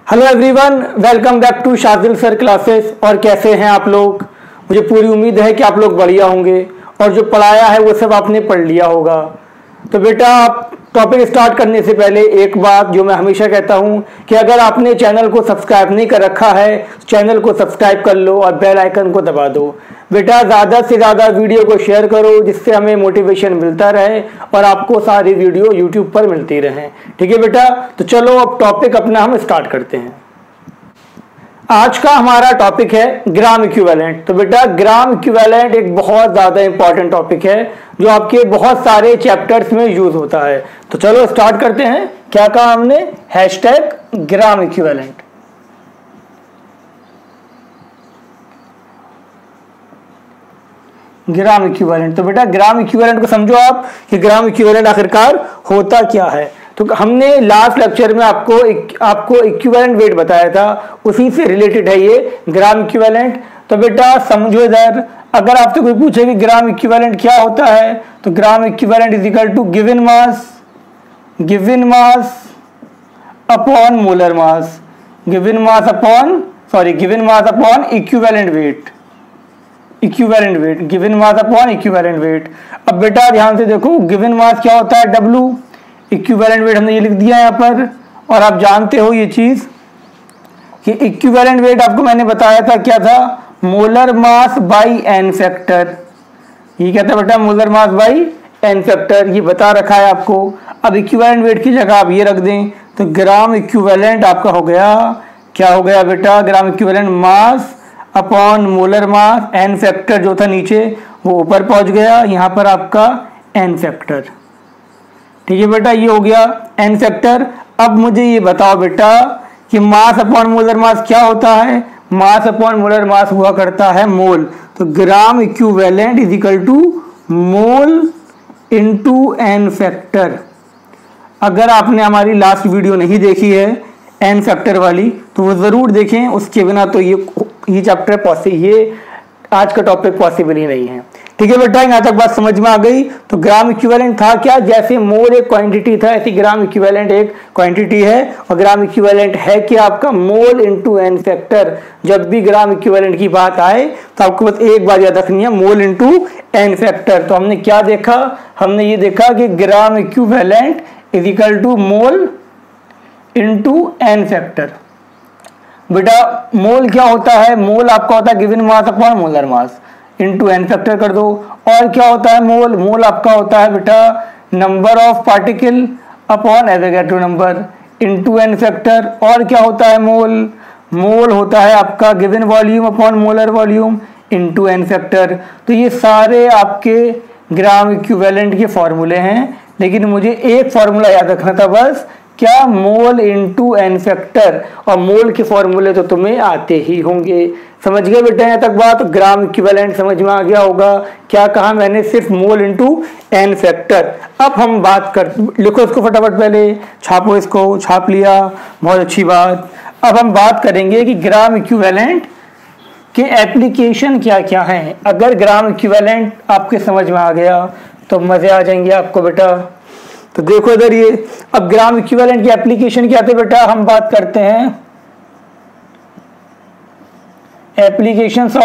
Hello everyone, welcome back to Shadil sir classes. और कैसे हैं आप लोग? मुझे पूरी उम्मीद है कि आप लोग बढ़िया होंगे और जो पढ़ाया है वो सब आपने पढ़ लिया होगा। तो बेटा, आप टॉपिक स्टार्ट करने से पहले एक बात जो मैं हमेशा कहता हूं कि अगर आपने चैनल को सब्सक्राइब नहीं कर रखा है तो चैनल को सब्सक्राइब कर लो और बेल आइकन को दबा दो। बेटा, ज़्यादा से ज़्यादा वीडियो को शेयर करो जिससे हमें मोटिवेशन मिलता रहे और आपको सारी वीडियो यूट्यूब पर मिलती रहे। ठीक है बेटा, तो चलो अब टॉपिक अपना हम स्टार्ट करते हैं। आज का हमारा टॉपिक है ग्राम इक्विवेलेंट। तो बेटा, ग्राम इक्विवेलेंट एक बहुत ज़्यादा इंपॉर्टेंट टॉपिक है जो आपके बहुत सारे चैप्टर्स में यूज होता है। तो चलो स्टार्ट करते हैं। क्या कहा हमने? Hashtag gram equivalent. Gram equivalent. तो बेटा, ग्राम इक्विवेलेंट को समझो आप कि ग्राम इक्विवेलेंट आखिरकार होता क्या है। तो हमने लास्ट लेक्चर में आपको इक्विवेलेंट वेट बताया था, उसी से रिलेटेड है ये ग्राम इक्विवेलेंट। तो बेटा समझो इधर, अगर आपसे कोई पूछे कि ग्राम इक्विवेलेंट क्या होता है तो gram equivalent is equal to given mass upon molar mass, given mass upon equivalent weight, given mass upon equivalent weight. अब बेटा ध्यान से देखो, गिवन मास क्या होता है? W, इक्विवेलेंट वेट हमने ये लिख दिया यहाँ पर। और आप जानते हो ये चीज कि इक्विवेलेंट वेट आपको मैंने बताया था क्या था? Molar mass by n factor. ये क्या था बेटा? Molar mass by n factor, ये बता रखा है आपको। अब इक्विवेलेंट वेट की जगह आप ये रख दें तो ग्राम इक्विवेलेंट आपका हो गया, क्या हो गया बेटा? Gram equivalent mass upon molar mass, n factor जो था नीचे वो ऊपर पहुंच गया, यहाँ पर आपका एन फैक्टर। ठीक है बेटा, ये हो गया एन फैक्टर। अब मुझे ये बताओ बेटा कि मास अपॉन मोलर मास क्या होता है? मास अपॉन मोलर मास हुआ करता है मोल। तो gram equivalent is equal to mole into n factor. अगर आपने हमारी लास्ट वीडियो नहीं देखी है एन फैक्टर वाली तो वो जरूर देखें, उसके बिना तो ये चैप्टर ये आज का टॉपिक पॉसिबल ही नहीं है। ठीक है बेटा, यहाँ तक बात समझ में आ गई। तो ग्राम इक्विवेलेंट था क्या? जैसे मोल एक क्वांटिटी था ऐसी ग्राम इक्विवेलेंट एक क्वांटिटी है। और ग्राम इक्विवेलेंट है कि आपका मोल इनटू एन फैक्टर। जब भी ग्राम इक्विवेलेंट की बात आए तो आपको बस एक बात याद रखनी है, मोल इनटू एन फैक्टर। तो हमने क्या देखा? हमने ये देखा कि gram equivalent is equal to mole into n factor. बेटा मोल क्या होता है? मोल आपका होता है given mass upon molar mass into n factor कर दो। और क्या होता है मोल? मोल आपका होता है बेटा number of particle upon Avogadro number into n factor. और क्या होता है मोल? मोल होता है आपका given volume upon molar volume into n factor. तो ये सारे आपके ग्राम इक्विवेलेंट के फॉर्मूले हैं, लेकिन मुझे एक फॉर्मूला याद रखना था बस, क्या? मोल इनटू एन फैक्टर। और मोल के फॉर्मूले तो तुम्हें आते ही होंगे। समझ गए बेटा यहाँ तक बात? ग्राम इक्विवेलेंट समझ में आ गया होगा। क्या कहा मैंने? सिर्फ मोल इनटू एन फैक्टर। अब हम बात कर, लिखो इसको फटाफट, पहले छापो इसको, छाप लिया, बहुत अच्छी बात। अब हम बात करेंगे कि ग्राम इक्विवेलेंट के एप्लीकेशन क्या क्या हैं। अगर ग्राम इक्विवेलेंट आपके समझ में आ गया तो मजे आ जाएंगे आपको बेटा। तो देखो इधर ये, अब ग्राम इक्विवेलेंट की एप्लीकेशन क्या थे बेटा? हम बात करते हैं एप्लीकेशंस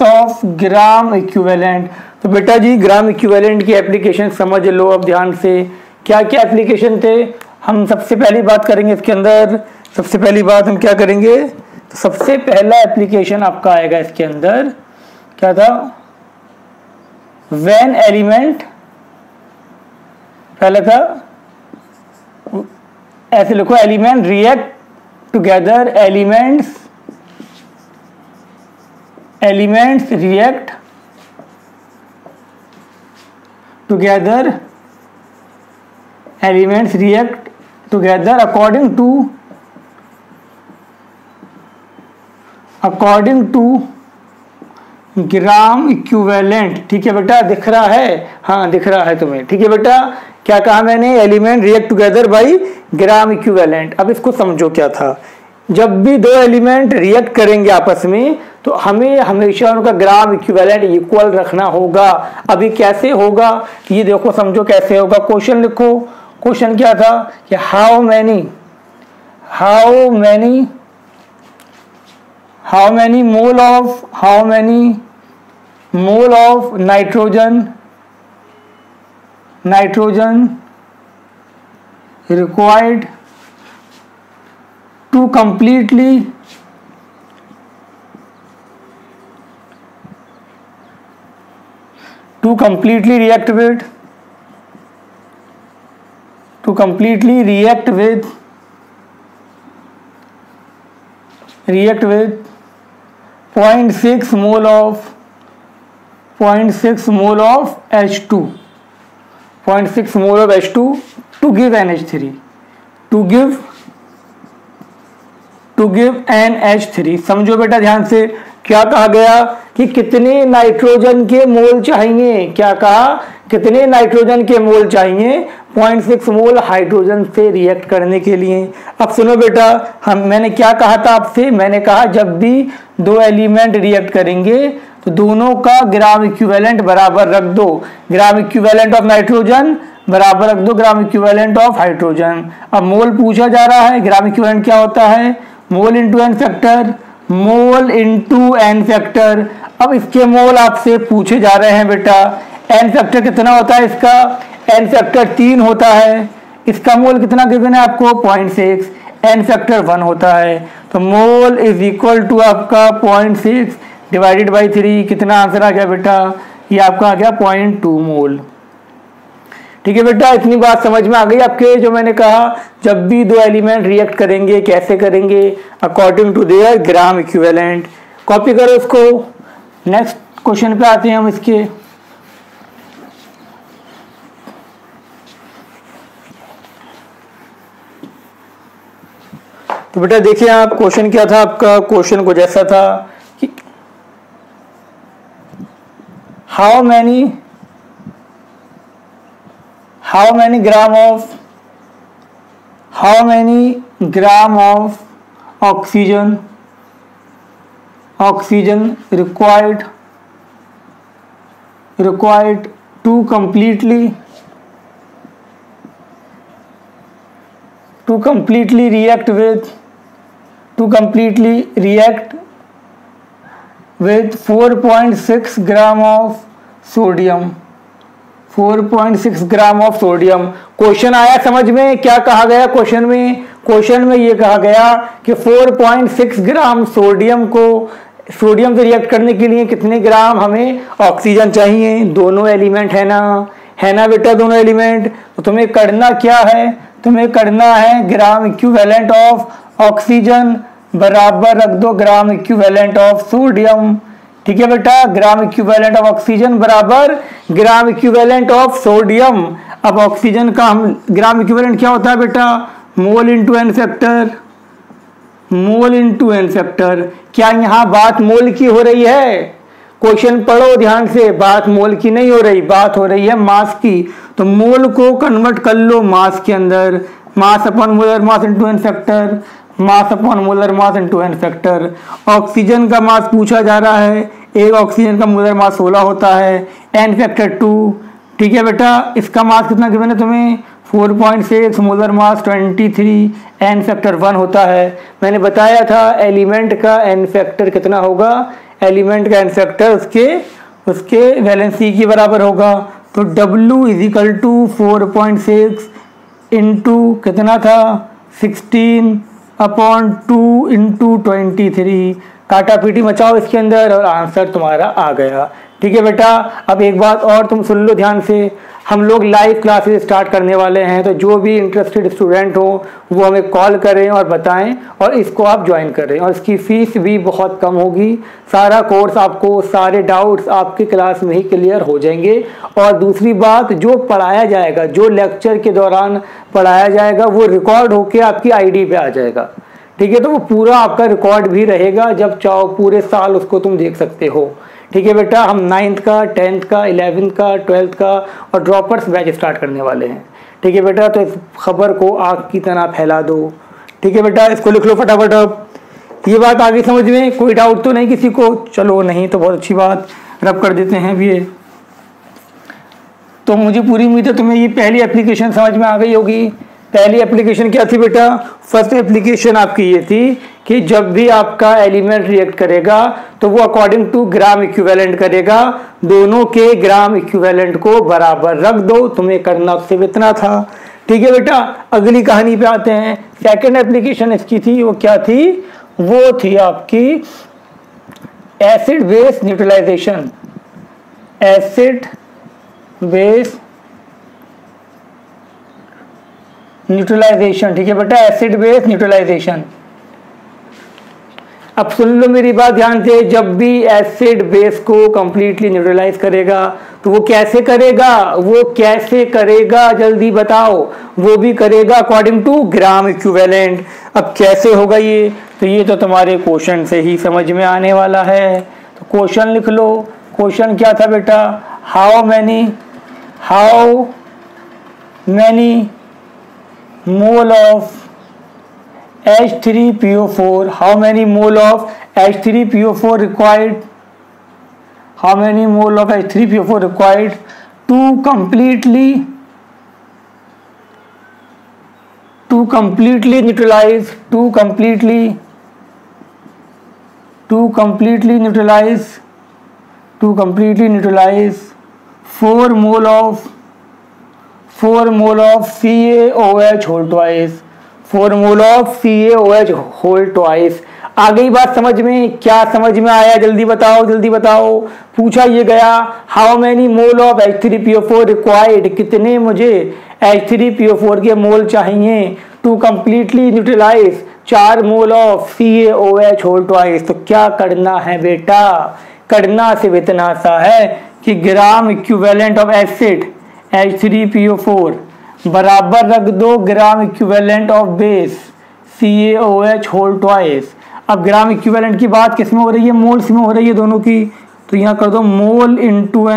ऑफ ग्राम इक्विवेलेंट। तो बेटा जी ग्राम इक्विवेलेंट की एप्लीकेशन समझ लो अब ध्यान से। क्या क्या एप्लीकेशन थे? हम सबसे पहली बात करेंगे इसके अंदर। सबसे पहली बात हम क्या करेंगे? तो सबसे पहला एप्लीकेशन आपका आएगा इसके अंदर, क्या था? व्हेन एलिमेंट, पहले था ऐसे लिखो, element react together, elements react together, elements react together according to gram equivalent. ठीक है बेटा, दिख रहा है? हाँ दिख रहा है तुम्हें। ठीक है बेटा, क्या कहा मैंने? Element react together by gram equivalent. अब इसको समझो क्या था। जब भी दो एलिमेंट रिएक्ट करेंगे आपस में तो हमें हमेशा उनका ग्राम इक्विवेलेंट इक्वल रखना होगा। अभी कैसे होगा ये देखो, समझो कैसे होगा। क्वेश्चन लिखो, क्वेश्चन क्या था कि how how many mole of nitrogen required to completely react with 0.6 mole of H2 to give NH3 NH3। समझो बेटा ध्यान से, क्या कहा गया कि कितने नाइट्रोजन के मोल चाहिए, क्या कहा कितने नाइट्रोजन के मोल चाहिए 0.6 मोल हाइड्रोजन से रिएक्ट करने के लिए। अब सुनो बेटा, मैंने क्या कहा था आपसे, मैंने कहा जब भी दो एलिमेंट रिएक्ट करेंगे तो दोनों का ग्राम इक्विवेलेंट बराबर रख दो। ग्राम इक्विवेलेंट ऑफ नाइट्रोजन बराबर रख दो ग्राम इक्विवेलेंट ऑफ हाइड्रोजन। अब मोल पूछा जा रहा है, ग्राम इक्विवेलेंट क्या होता है, मोल इंटू एन फैक्टर। अब इसके मोल आपसे पूछे जा रहे हैं बेटा, एन फैक्टर कितना होता है इसका, एन फैक्टर 3 होता है। इसका मोल कितना गिवन है आपको 0.6, एन फैक्टर 1 होता है। तो मोल इज इक्वल टू आपका 0.6 डिवाइडेड बाई 3, कितना आंसर आ गया बेटा, ये आपका आ गया 0.2 मोल। ठीक है बेटा, इतनी बात समझ में आ गई आपके, जो मैंने कहा जब भी दो एलिमेंट रिएक्ट करेंगे कैसे करेंगे, according to their gram equivalent. Copy करो इसको। नेक्स्ट क्वेश्चन पे आते हैं हम इसके। तो बेटा देखिए आप, क्वेश्चन क्या था आपका, क्वेश्चन को जैसा था कि how many gram of oxygen required to completely react with 4.6 gram of sodium। 4.6 gram of sodium. Question आया समझ में, क्या कहा गया क्वेश्चन में ये कहा गया कि 4.6 ग्राम सोडियम से रिएक्ट करने के लिए कितने ग्राम हमें ऑक्सीजन चाहिए। दोनों एलिमेंट है ना बेटा, दोनों एलिमेंट। तो तुम्हें करना क्या है, तुम्हें करना है ग्राम इक्विवेलेंट ऑफ ऑक्सीजन बराबर रख दो ग्राम इक्विवेलेंट ऑफ सोडियम। ठीक है बेटा, ग्राम इक्विवेलेंट ऑफ ऑक्सीजन बराबर ग्राम इक्विवेलेंट ऑफ सोडियम। अब ऑक्सीजन का हम ग्राम इक्विवेलेंट क्या होता है बेटा, मोल इंटू एन फैक्टर। क्या यहाँ बात मोल की हो रही है, क्वेश्चन पढ़ो ध्यान से, बात मोल की नहीं हो रही, बात हो रही है मास की। तो मोल को कन्वर्ट कर लो मास के अंदर, mass upon molar mass into n factor, mass upon molar mass into n factor. Oxygen का मास पूछा जा रहा है, एक ऑक्सीजन का मोलर मास 16 होता है, एन फैक्टर 2। ठीक है बेटा, इसका मास कितना गिवन है तुम्हें 4.6, मोलर मास 23, एन फैक्टर 1 होता है। मैंने बताया था एलिमेंट का एन फैक्टर कितना होगा, एलिमेंट का एन फैक्टर उसके वैलेंसी के बराबर होगा। तो W is equal to 4.6 into कितना था 16/2 इंटू 23। काटा पीटी मचाओ इसके अंदर और आंसर तुम्हारा आ गया। ठीक है बेटा, अब एक बात और तुम सुन लो ध्यान से, हम लोग लाइव क्लासेस स्टार्ट करने वाले हैं, तो जो भी इंटरेस्टेड स्टूडेंट हो वो हमें कॉल करें और बताएं और इसको आप ज्वाइन करें। और इसकी फ़ीस भी बहुत कम होगी, सारा कोर्स आपको, सारे डाउट्स आपकी क्लास में ही क्लियर हो जाएंगे। और दूसरी बात, जो पढ़ाया जाएगा, जो लेक्चर के दौरान पढ़ाया जाएगा वो रिकॉर्ड होके आपकी ID पे आ जाएगा। ठीक है, तो वो पूरा आपका रिकॉर्ड भी रहेगा, जब चाहो पूरे साल उसको तुम देख सकते हो। ठीक है बेटा, हम 9th का, 10th का, 11th का, 12th का और ड्रॉपर्स बैच स्टार्ट करने वाले हैं। ठीक है बेटा, तो इस खबर को आग की तरह फैला दो। ठीक है बेटा, इसको लिख लो फटाफट। अब ये बात आगे समझ में कोई डाउट तो नहीं किसी को, चलो नहीं तो बहुत अच्छी बात, रब कर देते हैं ये। तो मुझे पूरी उम्मीद है तुम्हें ये पहली एप्लीकेशन समझ में आ गई होगी। पहली एप्लीकेशन क्या थी बेटा? फर्स्ट एप्लीकेशन आपकी ये थी कि जब भी आपका एलिमेंट रिएक्ट करेगा तो वो अकॉर्डिंग टू ग्राम इक्विवेलेंट करेगा, दोनों के ग्राम इक्विवेलेंट को बराबर रख दो, तुम्हें करना सिर्फ इतना था। ठीक है बेटा, अगली कहानी पे आते हैं। सेकंड एप्लीकेशन इसकी थी, वो क्या थी? वो थी आपकी acid base neutralisation. Acid base neutralisation, ठीक है बेटा, एसिड बेस न्यूट्रलाइजेशन। अब सुन लो मेरी बात ध्यान से, जब भी एसिड बेस को कंप्लीटली न्यूट्रलाइज करेगा तो वो कैसे करेगा? वो कैसे करेगा जल्दी बताओ? वो भी करेगा अकॉर्डिंग टू ग्राम इक्विवेलेंट। अब कैसे होगा ये? तो ये तो तुम्हारे क्वेश्चन से ही समझ में आने वाला है। तो क्वेश्चन लिख लो। क्वेश्चन क्या था बेटा? How many mole of H3PO4, how many mole of H3PO4 required? How many mole of H3PO4 required to completely neutralize, to completely neutralize 4 mole of CaOH whole twice, 4 mole of CaOH whole twice। आ गई बात समझ में? क्या समझ में आया? जल्दी बताओ। पूछा ये गया how many mole of H3PO4 required, कितने मुझे H3PO4 के मोल चाहिए to completely neutralise 4 mole of CaOH whole twice. तो क्या करना है बेटा? करना सिर्फ इतना सा है कि gram equivalent of acid H3PO4 बराबर रख दो gram equivalent of base CaOH whole twice. अब ग्राम इक्विवेलेंट की बात किस में हो रही है? मोल्स में हो रही है दोनों की। तो यहाँ कर दो मोल इंटू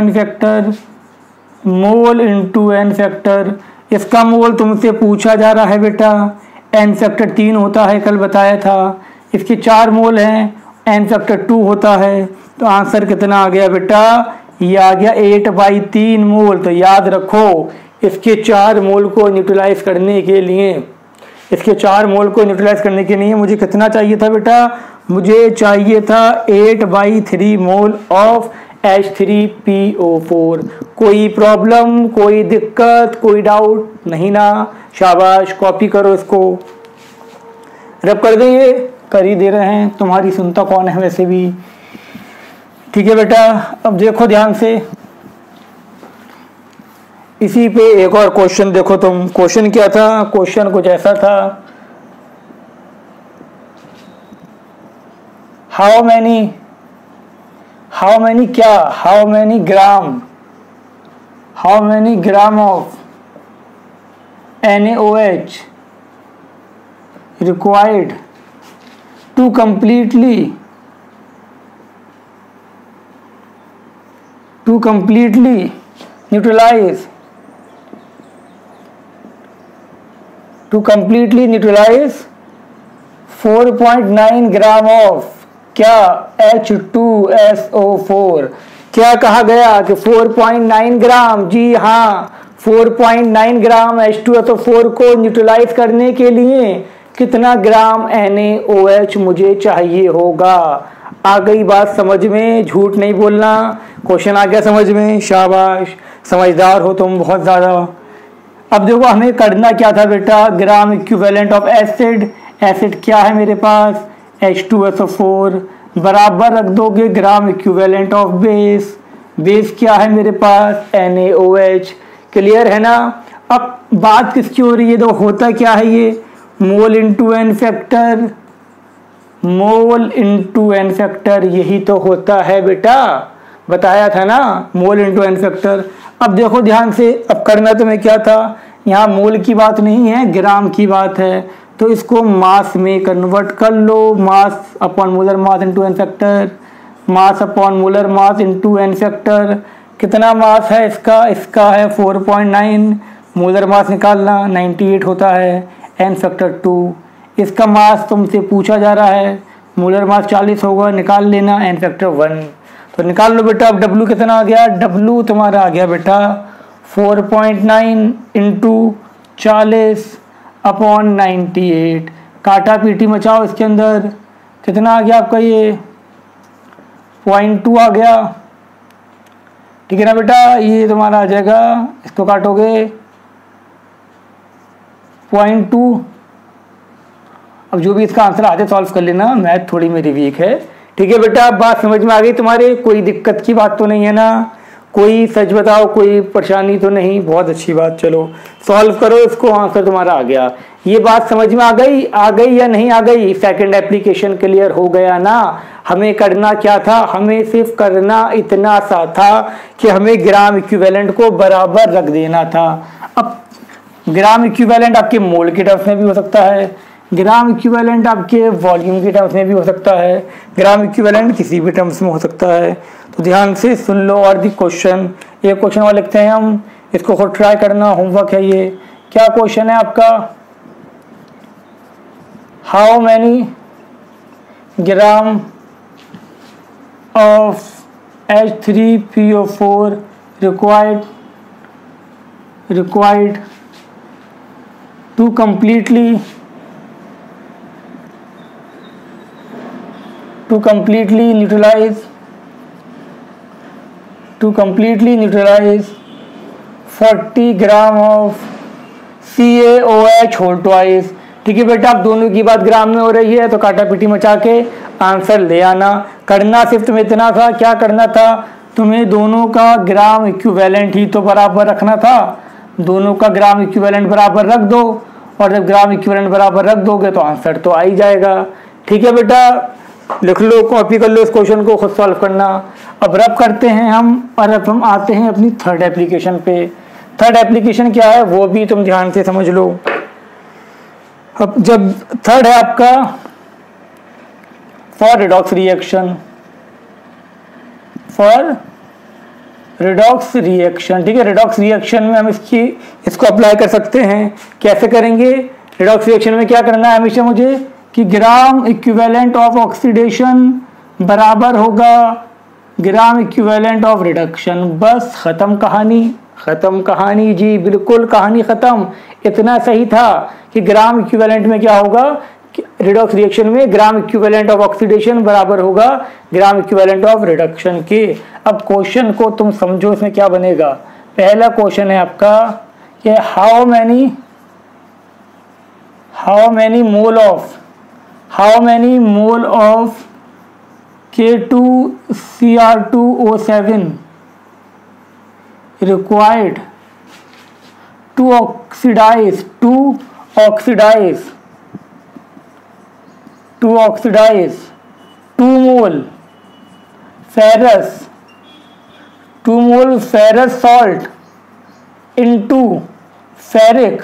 एन फैक्टर। इसका मोल तुमसे पूछा जा रहा है बेटा, एन फैक्टर 3 होता है, कल बताया था। इसके 4 मोल हैं, एन फैक्टर 2 होता है। तो आंसर कितना आ गया बेटा? ये आ गया 8/3 मोल। तो याद रखो इसके 4 मोल को न्यूट्रलाइज करने के लिए मुझे कितना चाहिए था बेटा? मुझे चाहिए था 8/3 मोल ऑफ H3PO4। कोई प्रॉब्लम, कोई दिक्कत, कोई डाउट नहीं ना? शाबाश, कॉपी करो इसको, रब कर देंगे, कर ही दे रहे हैं, तुम्हारी सुनता कौन है वैसे भी। ठीक है बेटा, अब देखो ध्यान से, इसी पे एक और क्वेश्चन देखो तुम। क्वेश्चन क्या था? क्वेश्चन कुछ ऐसा था, how many gram of NaOH required to completely neutralize 4.9 gram of क्या? H2SO4। क्या कहा गया कि 4.9 ग्राम? जी हाँ, 4.9 ग्राम H2SO4 को न्यूट्रलाइज करने के लिए कितना ग्राम NaOH मुझे चाहिए होगा? आ गई बात समझ में? झूठ नहीं बोलना। क्वेश्चन आ गया समझ में? शाबाश, समझदार हो तुम बहुत ज़्यादा। अब देखो हमें करना क्या था बेटा? ग्राम इक्विवेलेंट ऑफ एसिड क्या है मेरे पास? H2SO4 बराबर रख दोगे ग्राम इक्विवेलेंट ऑफ बेस क्या है मेरे पास? NaOH। क्लियर है ना? अब बात किसकी हो रही है? तो होता क्या है ये? मोल इंटू एन फैक्टर, यही तो होता है बेटा, बताया था ना, मोल इंटू एन फैक्टर। अब देखो ध्यान से, अब करना तुम्हें क्या था? यहाँ मोल की बात नहीं है, ग्राम की बात है, तो इसको मास में कन्वर्ट कर लो। Mass upon molar mass into n factor, mass upon molar mass into n factor. कितना मास है इसका? इसका है 4.9। मोलर मास निकालना 98 होता है, एन फैक्टर 2। इसका मास तुमसे पूछा जा रहा है, मोलर मास 40 होगा, निकाल लेना, एन फैक्टर 1। तो निकाल लो बेटा। अब W कितना आ गया? W तुम्हारा आ गया बेटा 4.9 इंटू 40 अपॉन 98, काटा पीटी मचाओ इसके अंदर, कितना आ गया आपका ये 0.2 आ गया, ठीक है ना बेटा। ये तुम्हारा आ जाएगा, इसको काटोगे 0.2। अब जो भी इसका आंसर आते सॉल्व कर लेना, मैथ थोड़ी मेरी वीक है, ठीक है बेटा। अब बात समझ में आ गई तुम्हारे, कोई दिक्कत की बात तो नहीं है ना, कोई सच बताओ कोई परेशानी तो नहीं, बहुत अच्छी बात। चलो सॉल्व करो इसको, आंसर तुम्हारा आ गया। ये बात समझ में आ गई या नहीं आ गई? सेकंड एप्लीकेशन क्लियर हो गया ना। हमें करना क्या था, हमें सिर्फ करना इतना सा था कि हमें ग्राम इक्विवेलेंट को बराबर रख देना था। अब ग्राम इक्विवेलेंट आपके मोल के टर्म्स में भी हो सकता है, ग्राम इक्विवेलेंट आपके वॉल्यूम के टर्म्स में भी हो सकता है, ग्राम इक्विवेलेंट किसी भी टर्म्स में हो सकता है। तो ध्यान से सुन लो। और भी क्वेश्चन, एक क्वेश्चन और लिखते हैं हम, इसको खुद ट्राई करना, होमवर्क है ये। क्या क्वेश्चन है आपका? How many gram of H3PO4 required to completely neutralize 40 gram of CaOH whole twice. ठीक है बेटा, अब दोनों की बात ग्राम में हो रही है तो काटा पीटी मचा के आंसर ले आना। करना सिर्फ तुम्हें इतना था, क्या करना था तुम्हें? दोनों का ग्राम इक्विवेलेंट ही तो बराबर रखना था। दोनों का ग्राम इक्विवेलेंट बराबर रख दो, और जब ग्राम इक्विवेलेंट बराबर रख दोगे तो आंसर तो आ ही जाएगा। ठीक है बेटा, लिख लो, कॉपी कर लो इस क्वेश्चन को, खुद सॉल्व करना। अब रब करते हैं हम, और अब हम आते हैं अपनी थर्ड एप्लीकेशन पे। थर्ड एप्लीकेशन क्या है वो भी तुम ध्यान से समझ लो। अब जब थर्ड है आपका फॉर रिडॉक्स रिएक्शन, ठीक है। रिडॉक्स रिएक्शन में हम इसको अप्लाई कर सकते हैं। कैसे करेंगे? रिडॉक्स रिएक्शन में क्या करना है हमेशा मुझे कि ग्राम इक्विवेलेंट ऑफ ऑक्सीडेशन बराबर होगा ग्राम इक्विवेलेंट ऑफ रिडक्शन। बस खत्म कहानी जी, बिल्कुल कहानी खत्म। इतना सही था कि ग्राम इक्विवेलेंट में क्या होगा, रिडॉक्स रिएक्शन में ग्राम इक्विवेलेंट ऑफ ऑक्सीडेशन बराबर होगा ग्राम इक्विवेलेंट ऑफ रिडक्शन के। अब क्वेश्चन को तुम समझो, इसमें क्या बनेगा। पहला क्वेश्चन है आपका कि how many mole of K2Cr2O7 required to oxidize 2 mole ferrous salt into ferric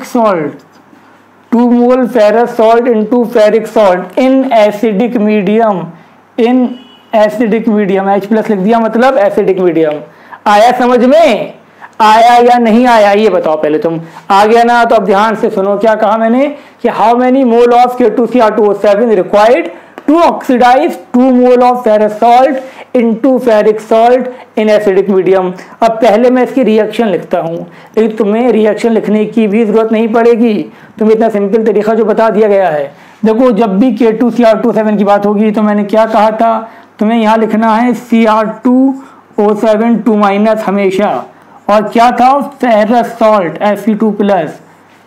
salt, 2 mole ferrous salt into ferric salt in acidic medium, H+ लिख दिया, मतलब एसिडिक मीडियम। आया समझ में? आया या नहीं आया ये बताओ पहले तुम। आ गया ना? तो अब ध्यान से सुनो, क्या कहा मैंने कि how many mole of K2Cr2O7 required to oxidise 2 mole of ferrous salt into ferric salt in acidic medium. अब पहले मैं इसकी रिएक्शन लिखता हूँ, लेकिन तुम्हें रिएक्शन लिखने की भी जरूरत नहीं पड़ेगी, तुम्हें इतना सिंपल तरीका जो बता दिया गया है। देखो, जब भी K2Cr2O7 की बात होगी तो मैंने क्या कहा था, तुम्हें यहाँ लिखना है Cr2O7 2- हमेशा, और क्या था फेरस सॉल्ट Fe2+।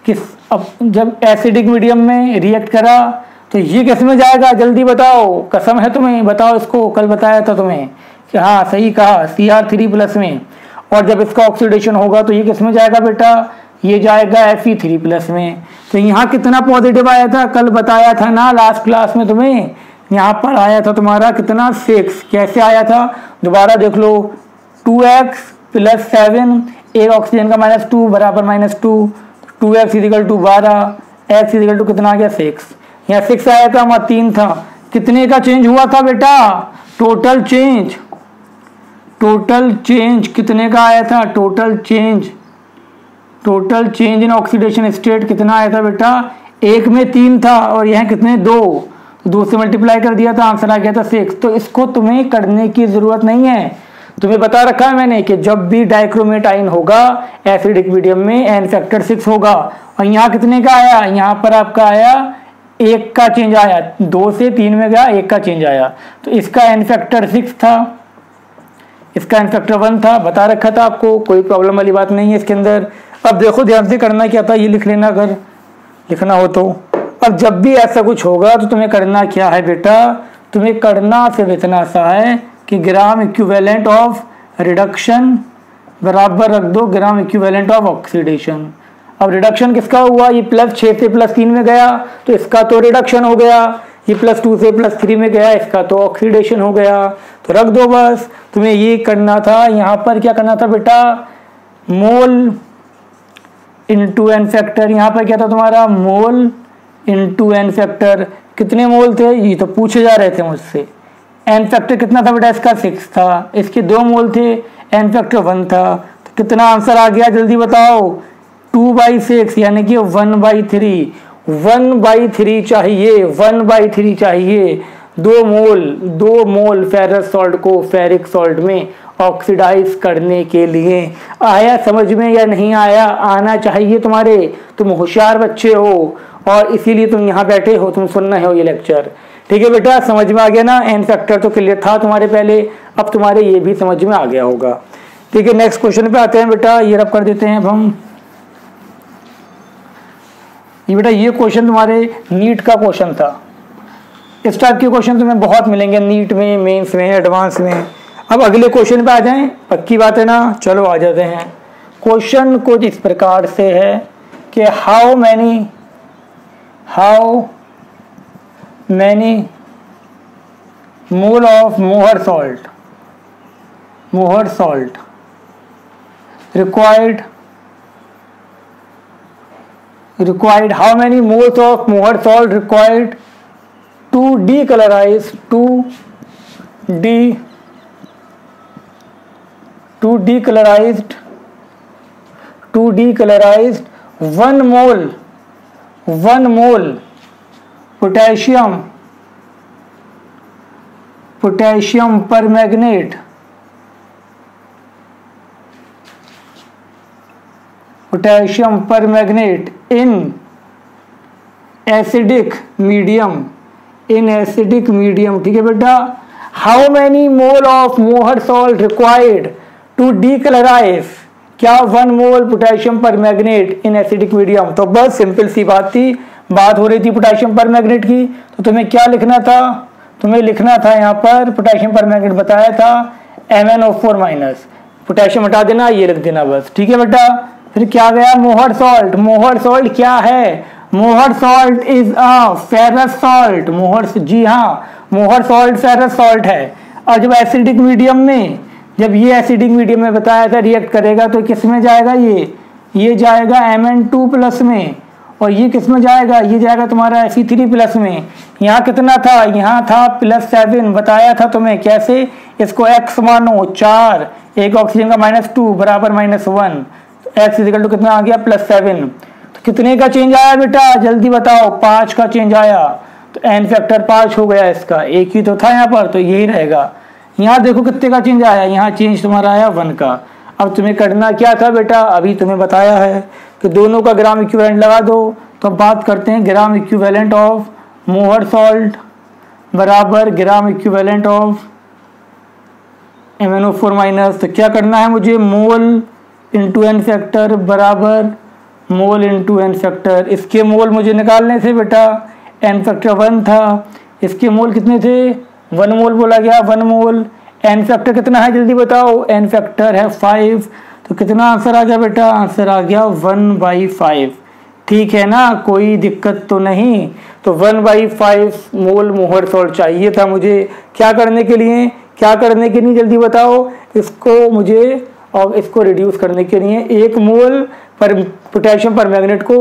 किस अब जब एसिडिक मीडियम में रिएक्ट करा तो ये किस में जाएगा, जल्दी बताओ, कसम है तुम्हें, बताओ इसको, कल बताया था तुम्हें कि हाँ सही कहा, Cr3+ में। और जब इसका ऑक्सीडेशन होगा तो ये किस में जाएगा बेटा, ये जाएगा Fe3+ में। तो यहाँ कितना पॉजिटिव आया था, कल बताया था ना लास्ट क्लास में तुम्हें, यहाँ पर आया था तुम्हारा कितना 6। कैसे आया था दोबारा देख लो, 2x + 7, एक ऑक्सीजन का -2 बराबर -2, 2x = 12, x = कितना आ गया 6। यहाँ 6 आया था, वहाँ 3 था, कितने का चेंज हुआ था बेटा, टोटल चेंज कितने का आया था, total change in oxidation state कितना आया था बेटा, एक में 3 था और यहाँ कितने 2, तो 2 से मल्टीप्लाई कर दिया था, आंसर आ गया था 6। तो इसको तुम्हें करने की जरूरत नहीं है, तुम्हें बता रखा है मैंने कि जब भी डाइक्रोमेट आयन होगा एसिडिक मीडियम में एन फैक्टर 6 होगा। और यहाँ कितने का आया, यहाँ पर आपका आया 1 का चेंज आया, 2 से 3 में गया 1 का चेंज आया, तो इसका एन फैक्टर 6 था, इसका एन फैक्टर 1 था, बता रखा था आपको, कोई प्रॉब्लम वाली बात नहीं है इसके अंदर। अब देखो ध्यान से करना क्या था, ये लिख लेना अगर लिखना हो तो। अब जब भी ऐसा कुछ होगा तो तुम्हें करना क्या है बेटा, तुम्हें करना सिर्फ इतना सा है कि ग्राम इक्विवेलेंट ऑफ रिडक्शन बराबर रख दो ग्राम इक्विवेलेंट ऑफ ऑक्सीडेशन। अब रिडक्शन किसका हुआ, ये +6 से +3 में गया तो इसका तो रिडक्शन हो गया, ये +2 से +3 में गया इसका तो ऑक्सीडेशन हो गया, तो रख दो बस। तुम्हें ये करना था, यहाँ पर क्या करना था बेटा, मोल इंटू एन फैक्टर, यहाँ पर क्या था तुम्हारा मोल इंटू एन फैक्टर, कितने मोल थे ये तो पूछे जा रहे थे मुझसे। एन फैक्टर कितना था बेटा, इसका 6 था, इसके 2 मोल थे, एन फैक्टर 1 था, तो कितना आंसर आ गया जल्दी बताओ, 2/6 यानी कि 1/3, 1/3 चाहिए, 1/3 चाहिए। 2 मोल फेरस सॉल्ट को फेरिक सॉल्ट में ऑक्सीडाइज करने के लिए। आया समझ में या नहीं आया, आना चाहिए तुम्हारे, तुम होशियार बच्चे हो और इसीलिए तुम यहाँ बैठे हो, तुम सुनना हो ये लेक्चर। ठीक है बेटा, समझ में आ गया ना, एन फैक्टर तो क्लियर था तुम्हारे पहले, अब तुम्हारे ये भी समझ में आ गया होगा। ठीक है, नेक्स्ट क्वेश्चन पे आते हैं बेटा, ये रब कर देते हैं अब हम। ये बेटा ये क्वेश्चन तुम्हारे नीट का क्वेश्चन था, इस टाइप के क्वेश्चन तुम्हें बहुत मिलेंगे नीट में, मेंस में, एडवांस में। अब अगले क्वेश्चन पे आ जाएं, पक्की बात है ना, चलो आ जाते हैं। क्वेश्चन कुछ इस प्रकार से है कि how many mole of Mohr salt required how many moles of mohr salt required to decolorize 1 mole potassium permanganate in acidic medium, ठीक है बेटा। How many mole of Mohr salt required to decolorise, क्या 1 mole potassium permanganate in acidic medium. तो बस simple सी बात थी, बात हो रही थी पोटेशियम परमैंगनेट की, तो तुम्हें क्या लिखना था, तुम्हें लिखना था यहाँ पर पोटेशियम परमैंगनेट बताया था MnO4-, पोटेशियम हटा देना, ये लिख देना बस। ठीक है बेटा, फिर क्या गया मोहर सॉल्ट क्या है, Mohr salt is a ferrous salt, जी हाँ मोहर सॉल्ट फेरस सॉल्ट है। और जब एसिडिक मीडियम में, जब ये एसिडिक मीडियम में बताया था रिएक्ट करेगा तो किस में जाएगा, ये जाएगा Mn2+ में, और ये किस में जाएगा, ये जाएगा तुम्हारा Fe3+ में। यहाँ कितना था, यहाँ था +7, बताया था तुम्हें कैसे, इसको x मानो 4, एक ऑक्सीजन का -2 बराबर -1, x इक्वल टू कितना आ गया +7। तो कितने का चेंज आया बेटा जल्दी बताओ, 5 का चेंज आया, तो एन फैक्टर 5 हो गया इसका, एक ही तो था यहाँ पर तो यही रहेगा। यहाँ देखो कितने का चेंज आया, यहाँ चेंज तुम्हारा आया 1 का। अब तुम्हें करना क्या था बेटा, अभी तुम्हें बताया है कि दोनों का ग्राम इक्विवेलेंट लगा दो। तो अब बात करते हैं ग्राम इक्विवेलेंट ऑफ मोहर सॉल्ट बराबर ग्राम इक्विवेलेंट ऑफ MnO4-। तो क्या करना है मुझे, मोल इंटू एन फैक्टर बराबर मोल इंटू एन फैक्टर। इसके मोल मुझे निकालने थे बेटा, एन फैक्टर 1 था, इसके मोल कितने थे, 1 मोल बोला गया, 1 मोल। एन फैक्टर कितना है जल्दी बताओ, एन फैक्टर है 5, तो कितना आंसर आ गया बेटा, आंसर आ गया 1/5। ठीक है ना, कोई दिक्कत तो नहीं। तो 1/5 मोल मोहर सॉल्ट चाहिए था मुझे, क्या करने के लिए जल्दी बताओ, इसको मुझे और इसको रिड्यूस करने के लिए 1 मोल पर पोटेशियम परमैंगनेट को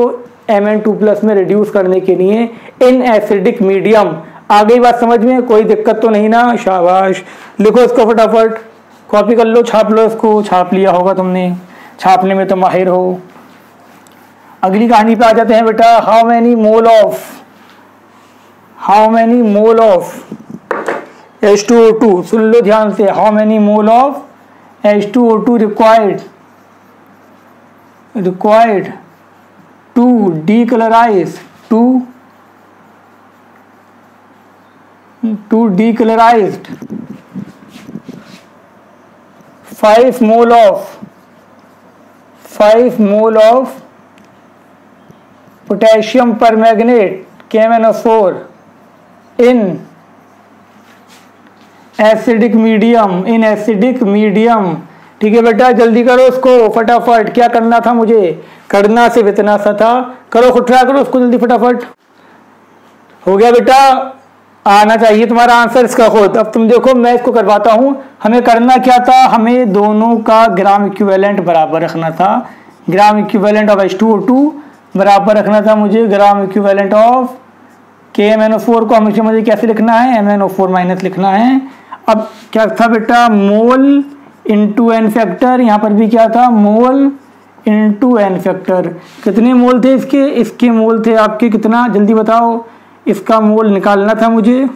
Mn2+ में रिड्यूस करने के लिए इन एसिडिक मीडियम। आ गई बात समझ में, कोई दिक्कत तो नहीं ना, शाबाश। लिखो इसको फटाफट, कॉपी कर लो, छाप लो इसको, छाप लिया होगा तुमने, छापने में तो माहिर हो। अगली कहानी पे आ जाते हैं बेटा, how many mole of H2O2, सुन लो ध्यान से, how many mole of H2O2 required to decolorize 5 mole of potassium permanganate KMnO4 in acidic medium. ठीक है बेटा, जल्दी करो उसको फटाफट। क्या करना था मुझे? करना सिर्फ इतना सा था। करो, खुद ट्राई करो उसको जल्दी फटाफट। हो गया बेटा, आना चाहिए तुम्हारा आंसर इसका खुद। अब तुम देखो, मैं इसको करवाता हूं। हमें करना क्या था? हमें दोनों का ग्राम इक्विवेलेंट बराबर रखना था। ग्राम इक्विवेलेंट ऑफ H2O2 बराबर रखना था मुझे ग्राम इक्विवेलेंट ऑफ KMnO4 को हमेशा मुझे कैसे लिखना है? MnO4 माइनस लिखना है। अब क्या था बेटा? Mole into n factor. यहाँ पर भी क्या था? Mole into n factor. कितने मोल थे इसके? इसके मोल थे आपके कितना? जल्दी बताओ। इसका मोल निकालना था मुझे।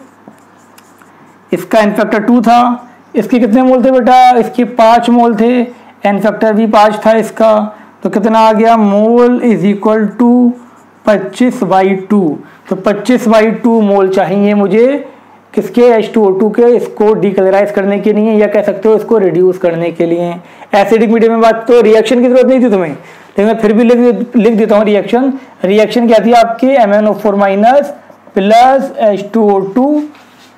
इसका एन फैक्टर 2 था। इसके कितने मोल थे बेटा? इसके 5 मोल थे। एन फैक्टर भी 5 था इसका। तो कितना आ गया? Mole is equal to 25/2। तो 25/2 मोल चाहिए मुझे किसके? H2O2 के। इसको डीकलराइज करने के लिए, या कह सकते हो इसको रिड्यूस करने के लिए। एसिडिक मीडियम में बात, तो रिएक्शन की जरूरत नहीं थी तुम्हें, लेकिन मैं फिर भी लिख देता हूँ रिएक्शन। रिएक्शन क्या थी आपकी? MnO4 minus plus H2O2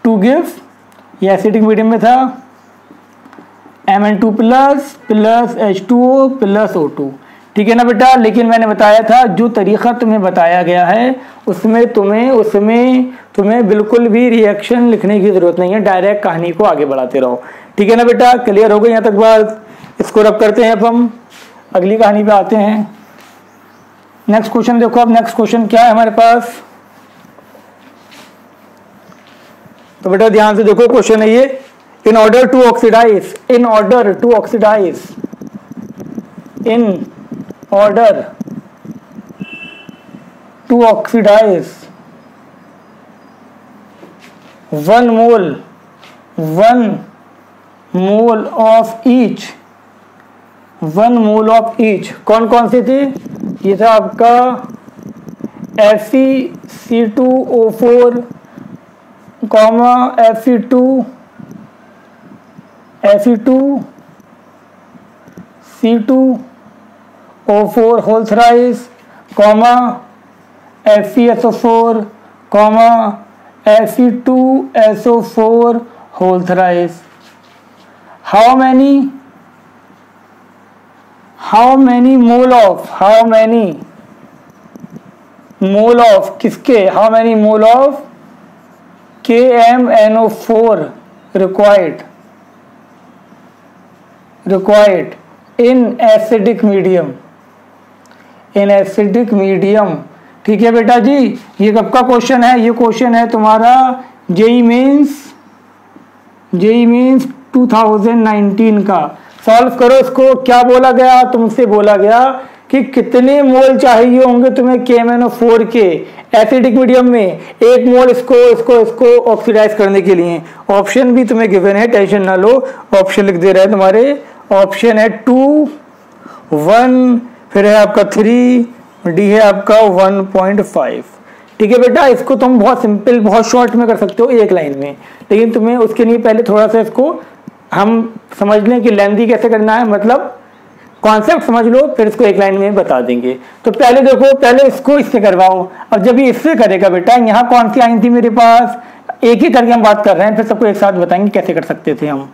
to give, ये एसिडिक मीडियम में था, Mn2 plus H2O plus O2। ठीक है ना बेटा? लेकिन मैंने बताया था जो तरीका तुम्हें बताया गया है उसमें तुम्हें बिल्कुल भी रिएक्शन लिखने की जरूरत नहीं है। डायरेक्ट कहानी को आगे बढ़ाते रहो। ठीक है ना बेटा? क्लियर हो गई यहाँ तक बात? इसको रब करते हैं। अब हम अगली कहानी पे आते हैं। नेक्स्ट क्वेश्चन देखो। अब नेक्स्ट क्वेश्चन क्या है हमारे पास? तो बेटा ध्यान से देखो, क्वेश्चन है ये, in order to oxidise one mole of each। कौन कौन से थे? ये था आपका FeC2O4, Fe2C2O4 whole thrice, FeSO4, Fe2SO4 whole thrice. How many mole of किसके? How many mole of KMnO4 required in acidic medium। ठीक है बेटा जी, ये कब का क्वेश्चन है? ये क्वेश्चन है तुम्हारा जेईई मेंस 2019 का। सॉल्व करो इसको। क्या बोला गया? तुमसे बोला गया कि कितने मोल चाहिए होंगे तुम्हें KMnO4 के एसिडिक मीडियम में। 1 मोल इसको ऑक्सीडाइज करने के लिए। ऑप्शन भी तुम्हें गिवन है, टेंशन ना लो। ऑप्शन लिख दे रहे हैं तुम्हारे। ऑप्शन है 2, 1, फिर है आपका 3, डी है आपका 1.5। ठीक है बेटा? इसको तुम बहुत सिंपल, बहुत शॉर्ट में कर सकते हो, एक लाइन में। लेकिन तुम्हें उसके लिए पहले थोड़ा सा इसको हम समझ लें कि लेंथी कैसे करना है, मतलब कॉन्सेप्ट समझ लो, फिर इसको एक लाइन में बता देंगे। तो पहले देखो, पहले इसको इससे करवाओ। अब जब ये इससे करेगा बेटा, यहाँ कौन सी आई थी मेरे पास? एक ही करके हम बात कर रहे हैं, फिर सबको एक साथ बताएंगे कैसे कर सकते थे हम।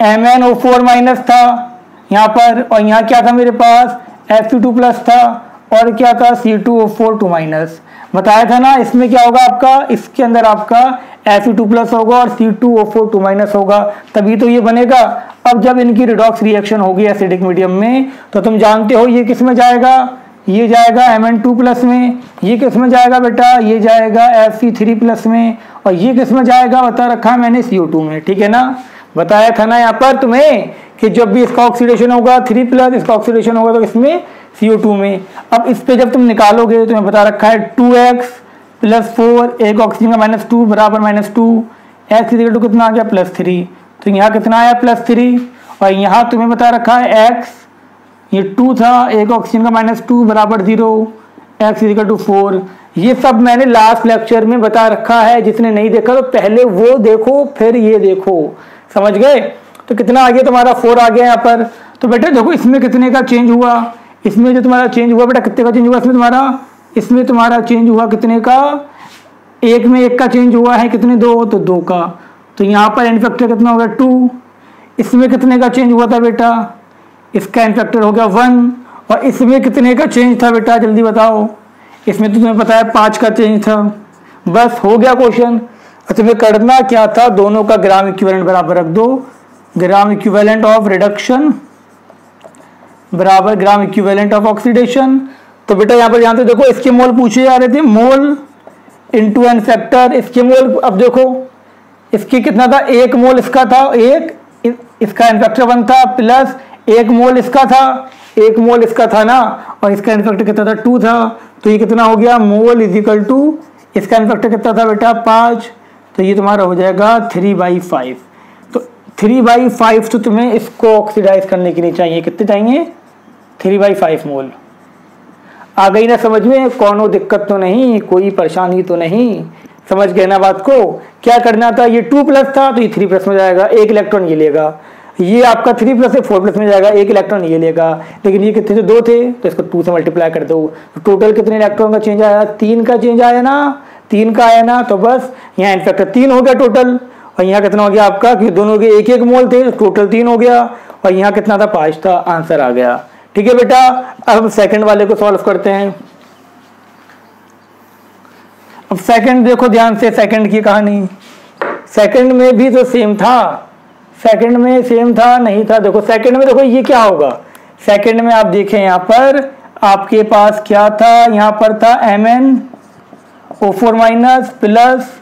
MnO4 माइनस था यहाँ पर, और यहाँ क्या था मेरे पास? Fe2 प्लस था, और क्या था? C2O4 2 minus. बताया था ना, इसमें क्या होगा आपका? इसके अंदर आपका Fe2 प्लस होगा और C2O4 2 माइनस होगा, तभी तो ये बनेगा। अब जब इनकी रिडॉक्स रिएक्शन होगी एसिडिक मीडियम में, तो तुम जानते हो ये किस में जाएगा? ये जाएगा Mn2 प्लस में। ये किस में जाएगा बेटा? ये जाएगा Fe3 प्लस में। और ये किस में जाएगा? बता रखा है मैंने, CO2 में। ठीक है ना? बताया था ना यहाँ पर तुम्हें कि जब भी इसका ऑक्सीडेशन होगा 3 प्लस, इसका ऑक्सीडेशन होगा तो इसमें CO2 में। अब इस पे जब तुम निकालोगे तो मैं बता रखा है 2x प्लस 4, एक ऑक्सीजन का -2 बराबर -2, x इक्वल टू कितना आ गया? +3। तो यहाँ कितना आया? +3। और यहाँ तुम्हें बता रखा है x, ये 2 था, एक ऑक्सीजन का -2 बराबर 0, x = 4। ये सब मैंने लास्ट लेक्चर में बता रखा है, जिसने नहीं देखा तो पहले वो देखो फिर ये देखो, समझ गए। तो कितना आ गया तुम्हारा 4 आ गया यहाँ पर। तो बेटा देखो इसमें कितने का चेंज हुआ, इसमें जो तुम्हारा चेंज हुआ बेटा कितने का चेंज हुआ इसमें तुम्हारा चेंज हुआ कितने का, एक में 1 का चेंज हुआ है, कितने 2, तो 2 का। तो यहाँ पर एन फैक्टर कितना हो गया 2। इसमें कितने का चेंज हुआ था बेटा, इसका एन फैक्टर हो गया 1। और इसमें कितने का चेंज था बेटा जल्दी बताओ, इसमें तो तुम्हें पता है 5 का चेंज था। बस हो गया क्वेश्चन। और तुम्हें करना क्या था, दोनों का ग्राम इक्विवेलेंट बराबर रख दो, ग्राम इक्विवेलेंट ऑफ रिडक्शन बराबर ग्राम इक्विवेलेंट ऑफ ऑक्सीडेशन। तो बेटा यहाँ पर जानते देखो इसके मोल पूछे जा रहे थे, मोल इंटू एन फैक्टर, इसके मोल। अब देखो इसके कितना था, 1 मोल इसका था, 1 इसका एन फैक्टर 1 था, प्लस 1 मोल इसका था, 1 मोल इसका था ना, और इसका एन फैक्टर कितना था 2 था। तो ये कितना हो गया, मोल = इसका एन फैक्टर कितना था बेटा 5, तो ये तुम्हारा हो जाएगा 3/5। तो 3/5 तो तुम्हें इसको ऑक्सीडाइज करने के लिए चाहिए, कितने चाहिए 3/5 मोल। आ गई ना समझ में, कोनो दिक्कत तो नहीं, कोई परेशानी तो नहीं, समझ गए ना बात को। क्या करना था, ये 2+ था तो ये 3+ में जाएगा, 1 इलेक्ट्रॉन ये लेगा, ये आपका 3+ से 4+ में जाएगा, 1 इलेक्ट्रॉन ये लेगा। लेकिन ये कितने थे 2 थे, तो इसको 2 से मल्टीप्लाई कर दो। तो टोटल कितने इलेक्ट्रॉन का चेंज आया, 3 का चेंज आया ना, 3 का आया ना। तो बस यहाँ एन फैक्टर 3 हो गया टोटल, और यहाँ कितना हो गया आपका, क्योंकि दोनों के 1-1 मोल थे, टोटल 3 हो गया, और यहाँ कितना था 5 था, आंसर आ गया। ठीक है बेटा, अब सेकंड वाले को सॉल्व करते हैं। अब सेकंड देखो ध्यान से, सेकंड की कहानी, सेकंड में भी तो सेम था, सेकंड में सेम था नहीं था। देखो सेकंड में देखो ये क्या होगा, सेकंड में आप देखें यहाँ पर आपके पास क्या था, यहाँ पर था MnO4- प्लस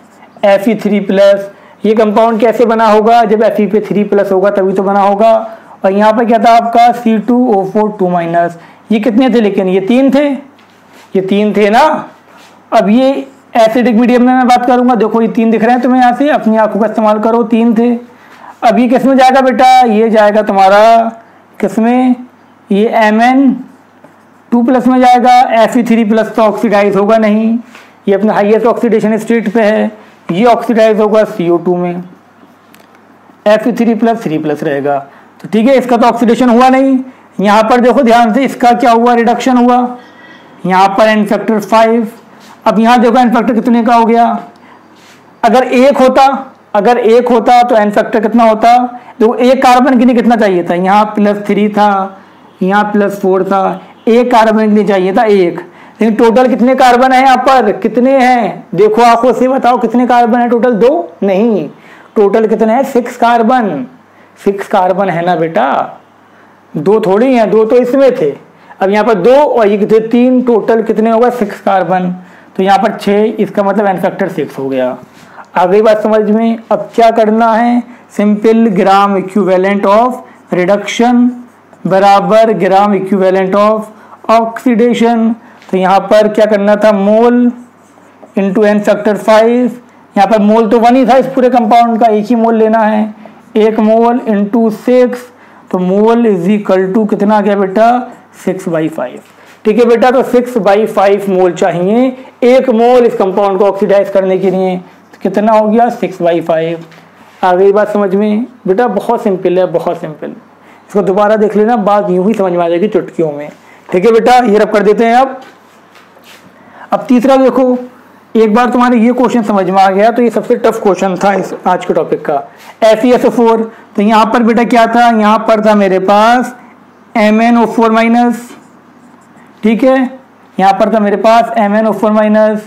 Fe3+। ये कंपाउंड कैसे बना होगा, जब Fe पे 3+ होगा तभी तो बना होगा। और यहाँ पर क्या था आपका C2O4 ये कितने थे, लेकिन ये 3 थे, ये 3 थे ना। अब ये एसिडिक मीडियम में मैं बात करूंगा, देखो ये 3 दिख रहे हैं तुम्हें, यहाँ से अपनी आंखों का इस्तेमाल करो, 3 थे। अब ये किस में जाएगा बेटा, ये जाएगा तुम्हारा किसमें, ये Mn2+ में जाएगा। Fe3+ तो ऑक्सीडाइज होगा नहीं, ये अपना हाईएस्ट ऑक्सीडेशन स्टेट पे है, ये ऑक्सीडाइज होगा CO2 में, Fe3+ 3+ रहेगा। तो ठीक है, इसका तो ऑक्सीडेशन हुआ नहीं। यहाँ पर देखो ध्यान से, इसका क्या हुआ, रिडक्शन हुआ, यहाँ पर एन फैक्टर 5। अब यहाँ देखो एन फैक्टर कितने का हो गया, अगर 1 होता तो एन फैक्टर कितना होता, देखो 1 कार्बन के लिए कितना चाहिए था, यहाँ +3 था, यहाँ +4 था, 1 कार्बन के लिए चाहिए था 1। लेकिन टोटल कितने कार्बन है यहाँ पर, कितने हैं देखो आंखों से बताओ, कितने कार्बन है टोटल, 2 नहीं, टोटल कितने हैं 6 कार्बन, 6 कार्बन है ना बेटा, 2 थोड़ी हैं, 2 तो इसमें थे। अब यहाँ पर 2 और ये कितने 3, टोटल कितने होगा 6 कार्बन, तो यहाँ पर 6, इसका मतलब एन फैक्टर 6 हो गया। आ गई बात समझ में। अब क्या करना है, simple gram equivalent of reduction बराबर ग्राम इक्विवेलेंट ऑफ ऑक्सीडेशन। तो यहाँ पर क्या करना था, मोल इंटू एन फैक्टर 5। यहाँ पर मोल तो 1 ही था इस पूरे कंपाउंड का, एक ही मोल लेना है, 1 मोल इंटू 6, तो मोल = कितना आ गया बेटा 6/5। ठीक है बेटा, तो 6/5 मोल चाहिए 1 मोल इस कंपाउंड को ऑक्सीडाइज करने के लिए, तो कितना हो गया 6/5। आ गई बात समझ में बेटा, बहुत सिंपल है, बहुत सिंपल। इसको दोबारा देख लेना, बात यूं ही समझ में आ जाएगी चुटकियों में। ठीक है बेटा, ये रब कर देते हैं। अब तीसरा देखो, एक बार तुम्हारे ये क्वेश्चन समझ में आ गया तो ये सबसे टफ क्वेश्चन था इस आज के टॉपिक का, FeSO4। तो यहाँ पर बेटा क्या था, यहाँ पर था मेरे पास MnO4-, ठीक है, यहाँ पर था मेरे पास MnO4-,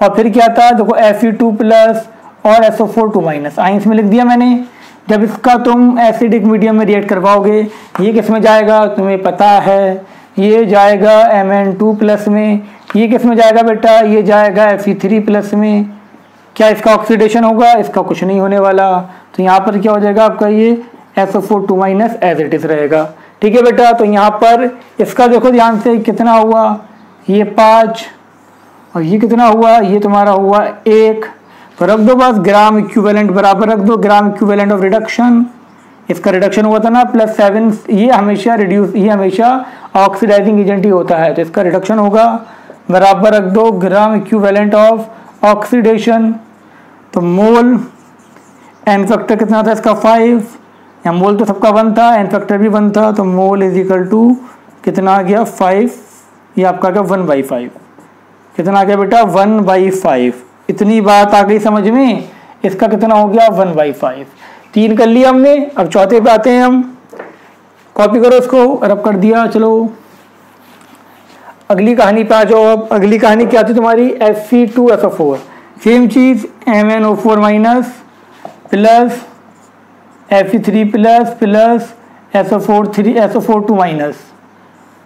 और फिर क्या था देखो Fe2+ और SO4 आइंस में लिख दिया मैंने। जब इसका तुम एसिडिक मीडियम में रिएक्ट करवाओगे, ये किस में जाएगा तुम्हें पता है, ये जाएगा Mn2+ में, ये किस में जाएगा बेटा, ये जाएगा Fe3+ में। क्या इसका ऑक्सीडेशन होगा, इसका कुछ नहीं होने वाला, तो यहाँ पर क्या हो जाएगा आपका ये SO4 एज इट इज रहेगा। ठीक है बेटा, तो यहाँ पर इसका देखो ध्यान से कितना हुआ, ये 5, और ये कितना हुआ, ये तुम्हारा हुआ 1। तो रख दो बस ग्राम इक्विवेलेंट बराबर रख दो ग्राम इक्विवेलेंट ऑफ रिडक्शन इसका रिडक्शन हुआ था ना +7, ये हमेशा रिड्यूस, ये हमेशा ऑक्सीडाइजिंग एजेंट ही होता है, तो इसका रिडक्शन होगा बराबर रख दो ग्राम इक्विवेलेंट ऑफ ऑक्सीडेशन। तो मोल एन फैक्टर कितना था इसका 5, या मोल तो सबका 1 था, एन फैक्टर भी 1 था, तो मोल इज इक्वल टू कितना आ गया 5, ये आपका आ गया 1/5। कितना आ गया बेटा 1/5। इतनी बात आ गई समझ में, इसका कितना हो गया 1/5। 3 कर लिया हमने, अब चौथे पे आते हैं हम। कॉपी करो इसको, रब कर दिया। चलो अगली कहानी पे आ जाओ। अब अगली कहानी क्या थी तुम्हारी, Fe2SO4, सेम चीज MnO4 minus plus Fe3 plus SO4 2 minus,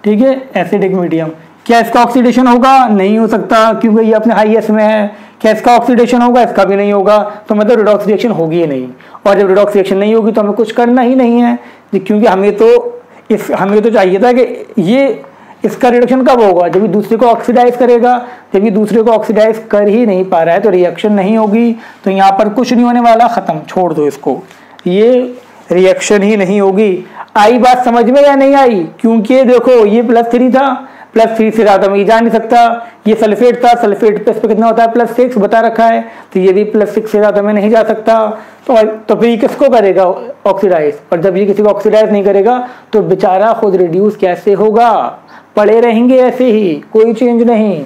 ठीक है, एसिडिक मीडियम। क्या इसका ऑक्सीडेशन होगा? नहीं हो सकता, क्योंकि ये अपने हाईएस्ट में है। क्या इसका ऑक्सीडेशन होगा? इसका भी नहीं होगा, तो मतलब रिडॉक्स रिएक्शन होगी ही नहीं। और जब रिडॉक्स रिएक्शन नहीं होगी तो हमें कुछ करना ही नहीं है, क्योंकि हमें तो चाहिए था कि ये इसका रिडक्शन कब होगा, जब ये दूसरे को ऑक्सीडाइज करेगा। जब ये दूसरे को ऑक्सीडाइज कर ही नहीं पा रहा है तो रिएक्शन नहीं होगी, तो यहाँ पर कुछ नहीं होने वाला, खत्म, छोड़ दो इसको, ये रिएक्शन ही नहीं होगी। आई बात समझ में या नहीं आई? क्योंकि देखो ये +3 था, +3 से ज्यादा में जा नहीं सकता। ये सल्फेट था, सल्फेट पे इस पे कितना होता है +6 बता रखा है, तो ये भी +6 से ज्यादा में नहीं जा सकता। तो फिर ये किसको करेगा ऑक्सीडाइज, और जब ये किसी को ऑक्सीडाइज नहीं करेगा तो बेचारा खुद रिड्यूस कैसे होगा, पड़े रहेंगे ऐसे ही, कोई चेंज नहीं।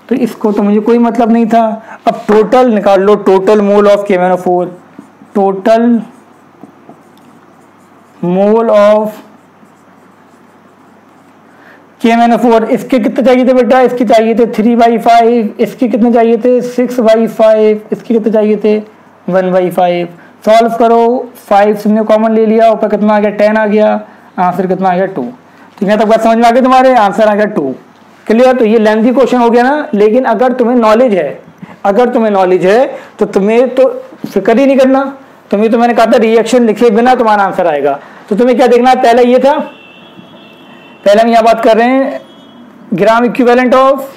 तो इसको तो मुझे कोई मतलब नहीं था। अब टोटल निकाल लो, total mole of KMnO4, total mole of KMnO4, इसके कितने चाहिए थे बेटा, इसके चाहिए थे 3/5, इसके कितने चाहिए थे 6/5, इसके कितने चाहिए थे 1/5। सॉल्व करो, 5 से हमने कॉमन ले लिया, ऊपर कितना आ गया 10 आ गया, आंसर कितना आ गया 2। तो यहाँ तक बात समझ में आ गई तुम्हारे, आंसर आ गया 2। क्लियर? तो ये लेंथी क्वेश्चन हो गया ना, लेकिन अगर तुम्हें नॉलेज है, तो तुम्हें तो फिक्र ही नहीं करना। तुम्हें तो मैंने कहा था रिएक्शन लिखे बिना तुम्हारा आंसर आएगा। तो तुम्हें क्या देखना, पहले ये था, पहले हम यहाँ बात कर रहे हैं ग्राम इक्विवेलेंट ऑफ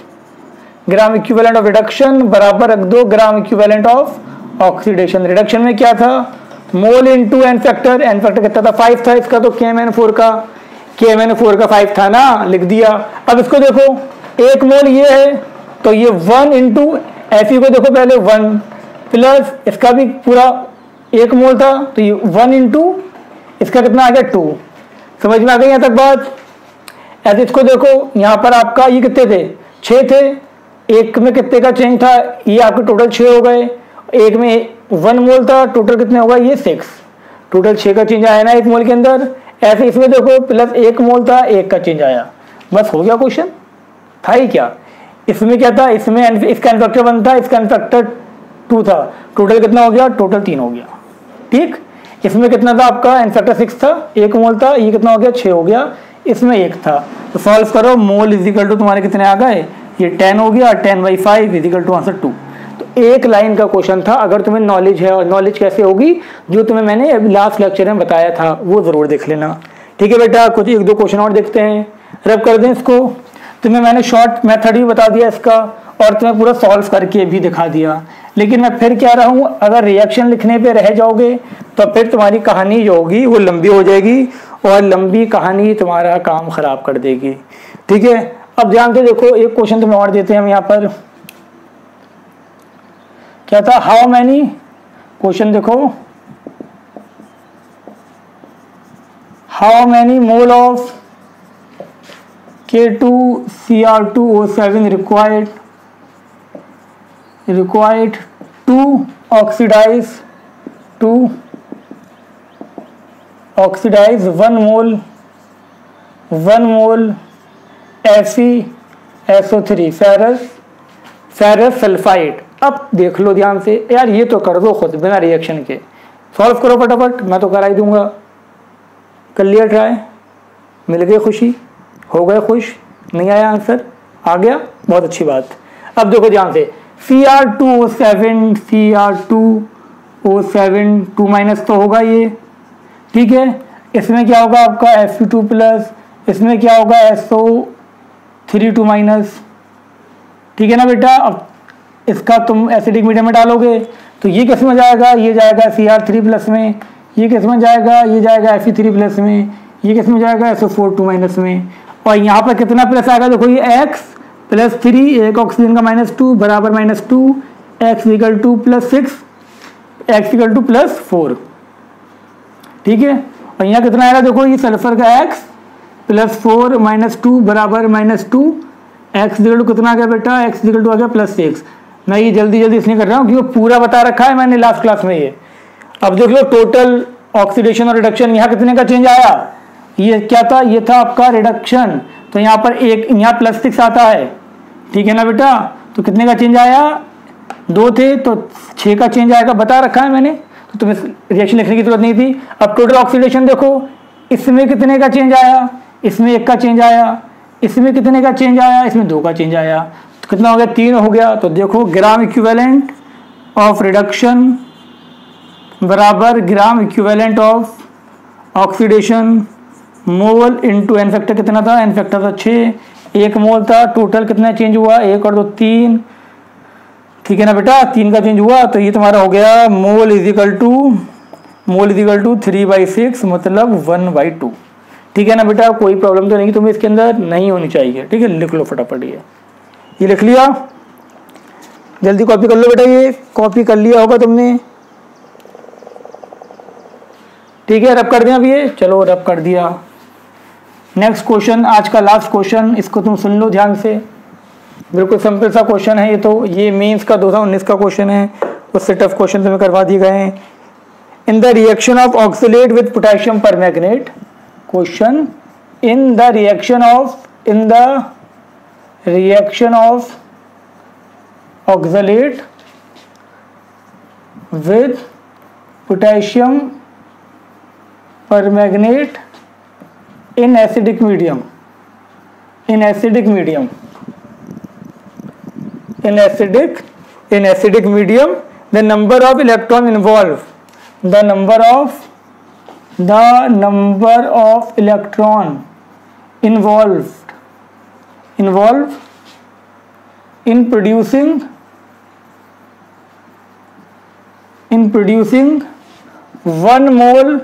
रिडक्शन बराबर रख दो gram equivalent of oxidation. Reduction में क्या था, mole into n factor, n factor कितना था 5 था इसका, तो KMnO4 का 5 था ना, लिख दिया। अब इसको देखो, 1 मोल ये है, तो ये 1 इंटू Fe को देखो पहले 1 प्लस इसका भी पूरा 1 मोल था, तो ये 1 इंटू इसका कितना आ गया 2। समझ में आ गई यहाँ तक बात? ऐसे इसको देखो, यहाँ पर आपका ये कितने थे 6 थे, एक में कितने का चेंज था, ये आपके टोटल 6 हो गए, एक में 1 मोल था, टोटल कितने होगा ये 6, टोटल 6 का चेंज आया ना 1 मोल के अंदर। ऐसे इसमें देखो प्लस 1 मोल था, 1 का चेंज आया, बस हो गया क्वेश्चन। था ही क्या, इसमें क्या था, इसमें इसका एन फैक्टर 1 था, इसका एन फैक्टर 2 था, टोटल कितना हो गया, टोटल 3 हो गया। ठीक, इसमें कितना था आपका एन फैक्टर 6 था, 1 मोल था, ये कितना हो गया 6 हो गया, इसमें 1 था। तो सॉल्व करो, मोल इज इक्वल टू तुम्हारे कितने आ गए, ये 10 हो गया, 10/5 इज इक्वल टू आंसर 2। तो एक लाइन का क्वेश्चन था। अगर तुम्हें नॉलेज है, और नॉलेज कैसे होगी, जो तुम्हें मैंने अभी लास्ट लेक्चर में बताया था वो जरूर देख लेना। ठीक है बेटा, कुछ 1-2 क्वेश्चन और देखते हैं, रब कर दें इसको। तुम्हें मैंने शॉर्ट मेथड भी बता दिया इसका, और तुम्हें पूरा सॉल्व करके भी दिखा दिया। लेकिन मैं फिर कह रहा हूँ, अगर रिएक्शन लिखने पे रह जाओगे तो फिर तुम्हारी कहानी जो होगी वो लंबी हो जाएगी, और लंबी कहानी तुम्हारा काम खराब कर देगी। ठीक है, अब ध्यान से देखो, एक क्वेश्चन तुम्हें और देते हैं हम यहाँ पर। क्या था, हाउ मैनी, क्वेश्चन देखो, how many mole of K2Cr2O7 required to oxidize 1 mole FeSO3 ferrous sulphide. अब देख लो ध्यान से यार, ये तो कर दो खुद बिना रिएक्शन के, सॉल्व करो फटाफट, मैं तो करा ही दूंगा। कर लिया ट्राई, मिल गई खुशी, हो गए खुश, नहीं आया आंसर, आ गया, बहुत अच्छी बात। अब देखो ध्यान से, Cr2O7 2 माइनस तो होगा ये, ठीक है। इसमें क्या होगा आपका Fe2 प्लस, इसमें क्या होगा SO3 2 माइनस, ठीक है ना बेटा। अब इसका तुम एसिडिक मीडियम में डालोगे तो ये किस में जाएगा, ये जाएगा Cr3 प्लस में, ये किस में जाएगा, ये जाएगा Fe3 प्लस में, ये किस में जाएगा SO4 माइनस में, और यहाँ पर कितना प्लस आएगा देखो ये x प्लस 3 एक ऑक्सीजन का -2 बराबर -2 x equal two plus 6 x equal two plus 4, ठीक है। और यहाँ कितना आएगा देखो ये सल्फर का x प्लस 4 -2 बराबर -2 x इक्वल टू कितना आ गया बेटा, x इक्वल टू आ गया प्लस 6। मैं ये जल्दी जल्दी इसलिए कर रहा हूँ क्योंकि पूरा बता रखा है मैंने लास्ट क्लास में ये। अब देख लो टोटल ऑक्सीडेशन और रिडक्शन, यहाँ कितने का चेंज आया, ये क्या था, ये था आपका रिडक्शन, तो यहाँ पर एक यहाँ प्लस 6 आता है, ठीक है ना बेटा। तो कितने का चेंज आया, 2 थे तो 6 का चेंज आएगा, बता रखा है मैंने, तो तुम्हें रिएक्शन लिखने की जरूरत नहीं थी। अब टोटल ऑक्सीडेशन देखो, इसमें कितने का चेंज आया, इसमें 1 का चेंज आया, इसमें कितने का चेंज आया, इसमें 2 का चेंज आया, तो कितना हो गया, 3 हो गया। तो देखो ग्राम इक्विवेलेंट ऑफ रिडक्शन बराबर gram equivalent of oxidation, mole into n factor कितना था, एन फैक्टर था 6, 1 मोल था, टोटल कितना चेंज हुआ, 1 और 2 3, ठीक है ना बेटा, 3 का चेंज हुआ। तो ये तुम्हारा हो गया मोल इज इक्वल टू 3/6 मतलब 1/2, ठीक है ना बेटा। कोई प्रॉब्लम तो नहीं तुम्हें इसके अंदर नहीं होनी चाहिए, ठीक है। लिख लो फटाफट, ये लिख लिया, जल्दी कॉपी कर लो बेटा, ये कॉपी कर लिया होगा तुमने, ठीक है। रब कर दिया अब ये, चलो रब कर दिया। नेक्स्ट क्वेश्चन, आज का लास्ट क्वेश्चन, इसको तुम सुन लो ध्यान से, बिल्कुल सिंपल सा क्वेश्चन है ये तो, ये मेंस का 2019 का क्वेश्चन है, उससे टफ क्वेश्चन तुम्हें करवा दिए गए हैं। In the reaction of oxalate with potassium permanganate, question in the reaction of oxalate with potassium permanganate in acidic medium the number of electron involved in producing 1 mole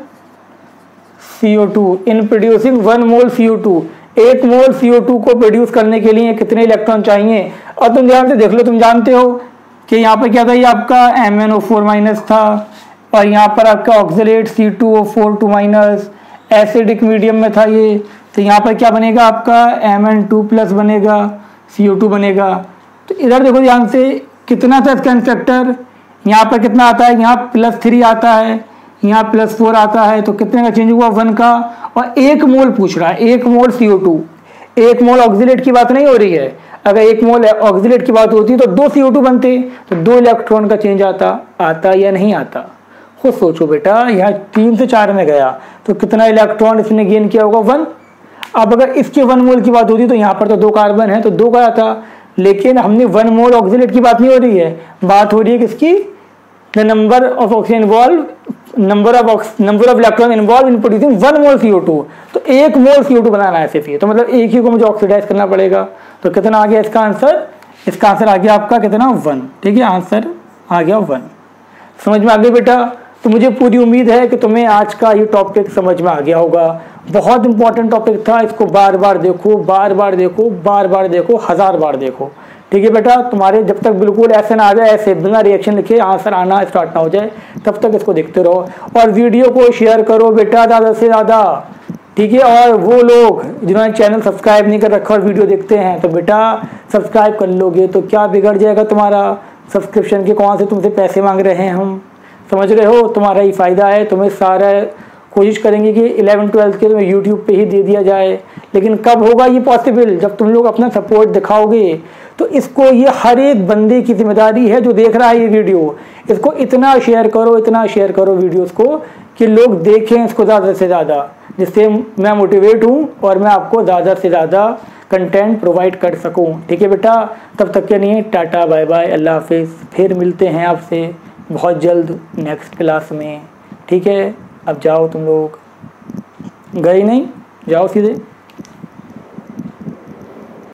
CO2, in producing 1 mole CO2, 1 mole CO2 को produce करने के लिए कितने electron चाहिए। और तुम ध्यान से देख लो, तुम जानते हो कि यहाँ पर क्या था, ये आपका MnO4 माइनस था, और यहाँ पर आपका oxalate C2O4 2 minus, acidic medium में था ये, तो यहाँ पर क्या बनेगा आपका Mn2 प्लस बनेगा, CO2 बनेगा। तो इधर देखो ध्यान से, कितना था इसका इंस्पेक्टर, यहाँ पर कितना आता है, यहाँ +3 आता है, यहाँ +4 आता है, तो कितने का चेंज हुआ, 1 का। और 1 मोल पूछ रहा है, 1 मोल CO2, 1 मोल ऑक्सीलेट की बात नहीं हो रही है। अगर 1 मोल ऑक्सीलेट की बात होती तो 2 CO2 बनते, तो 2 इलेक्ट्रॉन का चेंज आता या नहीं आता, खुद सोचो बेटा। यहाँ 3 से 4 में गया तो कितना इलेक्ट्रॉन इसने गेन किया होगा, 1। अब अगर इसके 1 मोल की बात होती तो यहाँ पर तो 2 कार्बन है तो 2 का आता, लेकिन हमने 1 मोल ऑक्सीलेट की बात नहीं हो रही है, बात हो रही है किसकी, the number of oxygen involve, number of electron involve in producing 1 mole CO2। तो 1 मोल CO2 बनाना है सिर्फ ये, तो मतलब एक ही को मुझे ऑक्सीडाइज करना पड़ेगा। तो कितना आ गया इसका आंसर, इसका आंसर आ गया आपका कितना, 1, ठीक है, आंसर आ गया 1। समझ में आ गया बेटा। तो मुझे पूरी उम्मीद है कि तुम्हें आज का ये टॉपिक समझ में आ गया होगा। बहुत इंपॉर्टेंट टॉपिक था, इसको बार बार देखो, बार बार देखो, बार बार देखो, 1000 बार देखो, ठीक है बेटा। तुम्हारे जब तक बिल्कुल ऐसे ना आ जाए, ऐसे बिना रिएक्शन लिखे आंसर आना स्टार्ट ना हो जाए, तब तक इसको देखते रहो। और वीडियो को शेयर करो बेटा ज़्यादा से ज़्यादा, ठीक है। और वो लोग जिन्होंने चैनल सब्सक्राइब नहीं कर रखा और वीडियो देखते हैं, तो बेटा सब्सक्राइब कर लोगे तो क्या बिगड़ जाएगा तुम्हारा सब्सक्रिप्शन के, कौन से तुमसे पैसे मांग रहे हैं हम, समझ रहे हो, तुम्हारा ही फ़ायदा है। तुम्हें सारा कोशिश करेंगे कि 11-12 के तुम्हें यूट्यूब पे ही दे दिया जाए, लेकिन कब होगा ये पॉसिबल, जब तुम लोग अपना सपोर्ट दिखाओगे। तो इसको, ये हर एक बंदे की जिम्मेदारी है जो देख रहा है ये वीडियो, इसको इतना शेयर करो वीडियोस को कि लोग देखें इसको ज़्यादा से ज़्यादा, जिससे मैं मोटिवेट हूँ और मैं आपको ज़्यादा से ज़्यादा कंटेंट प्रोवाइड कर सकूँ, ठीक है बेटा। तब तक के लिए टाटा बाय बाय, अल्लाह हाफिज़। फिर मिलते हैं आपसे बहुत जल्द नेक्स्ट क्लास में, ठीक है। अब जाओ, तुम लोग गए नहीं, जाओ सीधे।